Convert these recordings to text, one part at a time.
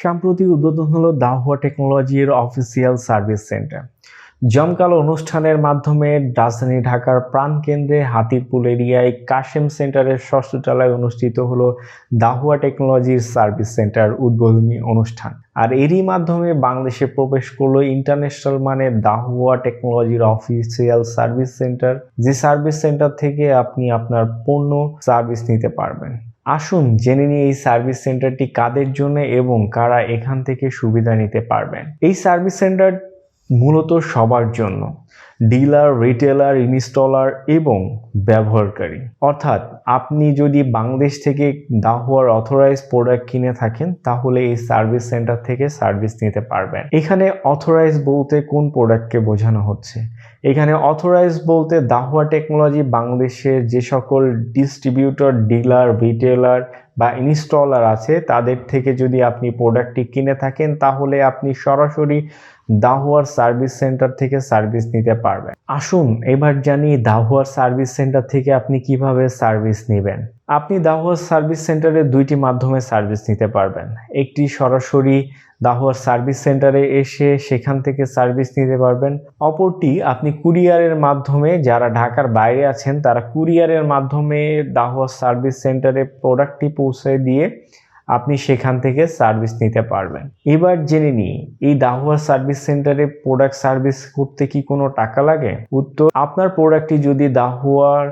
সাম্প্রতিক উদ্বোধন হলো দাহুয়া টেকনোলজির অফিসিয়াল সার্ভিস সেন্টার। জমকালো অনুষ্ঠানের মাধ্যমে রাজধানী ঢাকার প্রাণকেন্দ্রে হাতিরপুল এরিয়ায় কাশেম সেন্টারের ষষ্ঠ তলায় অনুষ্ঠিত হলো দাহুয়া টেকনোলজির সার্ভিস সেন্টার উদ্বোধনী অনুষ্ঠান। আর এরই মাধ্যমে বাংলাদেশে প্রবেশ করলো ইন্টারন্যাশনাল মানের দাহুয়া টেকনোলজির অফিসিয়াল সার্ভিস সেন্টার, যে সার্ভিস সেন্টার থেকে আপনি আপনার পণ্য সার্ভিস নিতে পারবেন। আসুন জেনে নিই এই সার্ভিস সেন্টারটি কাদের জন্য এবং কারা এখান থেকে সুবিধা নিতে পারবেন। এই সার্ভিস সেন্টার মূলত সবার জন্য, ডিলার, রিটেলার, ইনস্টলার এবং ব্যবহারকারী। অর্থাৎ আপনি যদি বাংলাদেশ থেকে দাহুয়ার অথরাইজড প্রোডাক্ট কিনে থাকেন তাহলে এই সার্ভিস সেন্টার থেকে সার্ভিস নিতে পারবেন। এখানে অথরাইজ বলতে কোন প্রোডাক্টকে বোঝানো হচ্ছে? এখানে অথরাইজ বলতে দাহুয়া টেকনোলজি বাংলাদেশের যে সকল ডিস্ট্রিবিউটর, ডিলার, রিটেলার বা ইনস্টলার আছে তাদের থেকে যদি আপনি প্রোডাক্টটি কিনে থাকেন তাহলে আপনি সরাসরি দাহুয়ার সার্ভিস সেন্টার থেকে সার্ভিস নিতে পারবেন। আসুন এবার জানি দাহুয়ার সার্ভিস সেন্টার থেকে আপনি কিভাবে সার্ভিস নেবেন। আপনি দাহুয়ার সার্ভিস সেন্টারে দুইটি মাধ্যমে সার্ভিস নিতে পারবেন। একটি সরাসরি দাহুয়ার সার্ভিস সেন্টারে এসে সেখান থেকে সার্ভিস নিতে পারবেন। অপরটি আপনি কুরিয়ারের মাধ্যমে, যারা ঢাকার বাইরে আছেন তারা কুরিয়ারের মাধ্যমে দাহুয়ার সার্ভিস সেন্টারে প্রোডাক্টটি পৌঁছে দিয়ে আপনি সেখান থেকে সার্ভিস নিতে পারবেন। এবার জেনে নিই এই দাহুয়া সার্ভিস সেন্টারে প্রোডাক্ট সার্ভিস করতে কি কোনো টাকা লাগে? উত্তর, আপনার প্রোডাক্টটি যদি দাহুয়ার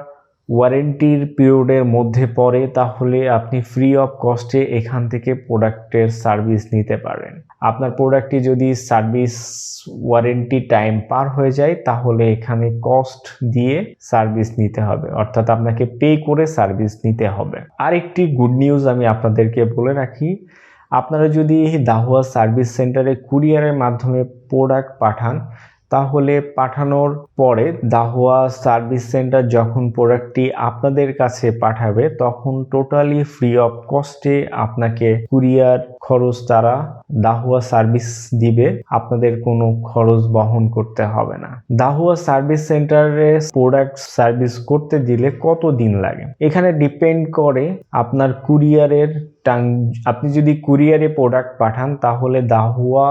ওয়ারেন্টির পিরিয়ডের মধ্যে পড়ে তাহলে আপনি ফ্রি অফ কস্টে এখান থেকে প্রোডাক্টের সার্ভিস নিতে পারেন। আপনার প্রোডাক্টটি যদি সার্ভিস ওয়ারেন্টি টাইম পার হয়ে যায় তাহলে এখানে কস্ট দিয়ে সার্ভিস নিতে হবে, অর্থাৎ আপনাকে পে করে সার্ভিস নিতে হবে। আরেকটি গুড নিউজ আমি আপনাদেরকে বলে রাখি, আপনারা যদি দাহুয়া সার্ভিস সেন্টারে কুরিয়ারের মাধ্যমে প্রোডাক্ট পাঠান তাহলে পাঠানোর পরে দাহুয়া সার্ভিস সেন্টার যখন প্রোডাক্টটি আপনাদের কাছে পাঠাবে তখন টোটালি ফ্রি অফ কস্টে আপনাকে কুরিয়ার খরচ তারা দাহুয়া সার্ভিস দিবে, আপনাদের কোনো খরচ বহন করতে হবে না। দাহুয়া সার্ভিস সেন্টারে প্রোডাক্ট সার্ভিস করতে দিলে কত দিন লাগে এখানে ডিপেন্ড করে আপনার কুরিয়ারের আপনি যদি কুরিয়ারে প্রোডাক্ট পাঠান তাহলে দাহুয়া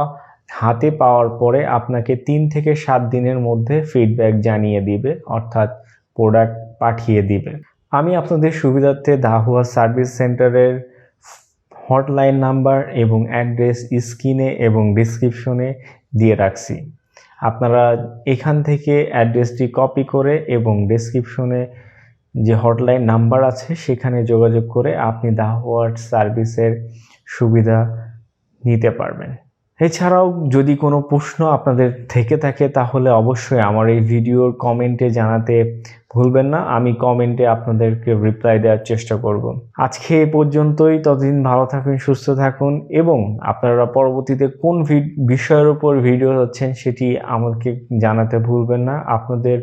হাতে পাওয়ার পরে আপনাকে 3 থেকে 7 দিনের মধ্যে ফিডব্যাক জানিয়ে দিবে, অর্থাৎ প্রোডাক্ট পাঠিয়ে দিবে। আমি আপনাদের সুবিধার্থে দাহুয়া সার্ভিস সেন্টারের হটলাইন নাম্বার এবং অ্যাড্রেস স্ক্রিনে এবং ডিসক্রিপশনে দিয়ে রাখছি। আপনারা এখান থেকে অ্যাড্রেসটি কপি করে এবং ডিসক্রিপশনে যে হটলাইন নাম্বার আছে সেখানে যোগাযোগ করে আপনি দাহুয়ার সার্ভিসের সুবিধা নিতে পারবেন। এছাড়াও যদি কোনো প্রশ্ন আপনাদের থেকে থাকে তাহলে অবশ্যই আমার এই ভিডিওর কমেন্টে জানাতে ভুলবেন না, আমি কমেন্টে আপনাদেরকে রিপ্লাই দেওয়ার চেষ্টা করব। আজকে এই পর্যন্তই, ততদিন ভালো থাকুন, সুস্থ থাকুন এবং আপনারা পরবর্তীতে কোন বিষয়ের উপর ভিডিও হচ্ছেন সেটি আমাকে জানাতে ভুলবেন না। আপনাদের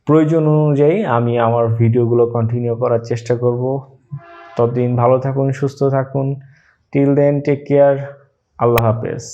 প্রয়োজন অনুযায়ী আমি আমার ভিডিওগুলো কন্টিনিউ করার চেষ্টা করব। ততদিন ভালো থাকুন, সুস্থ থাকুন। Till then take care. আল্লাহ হাফেজ।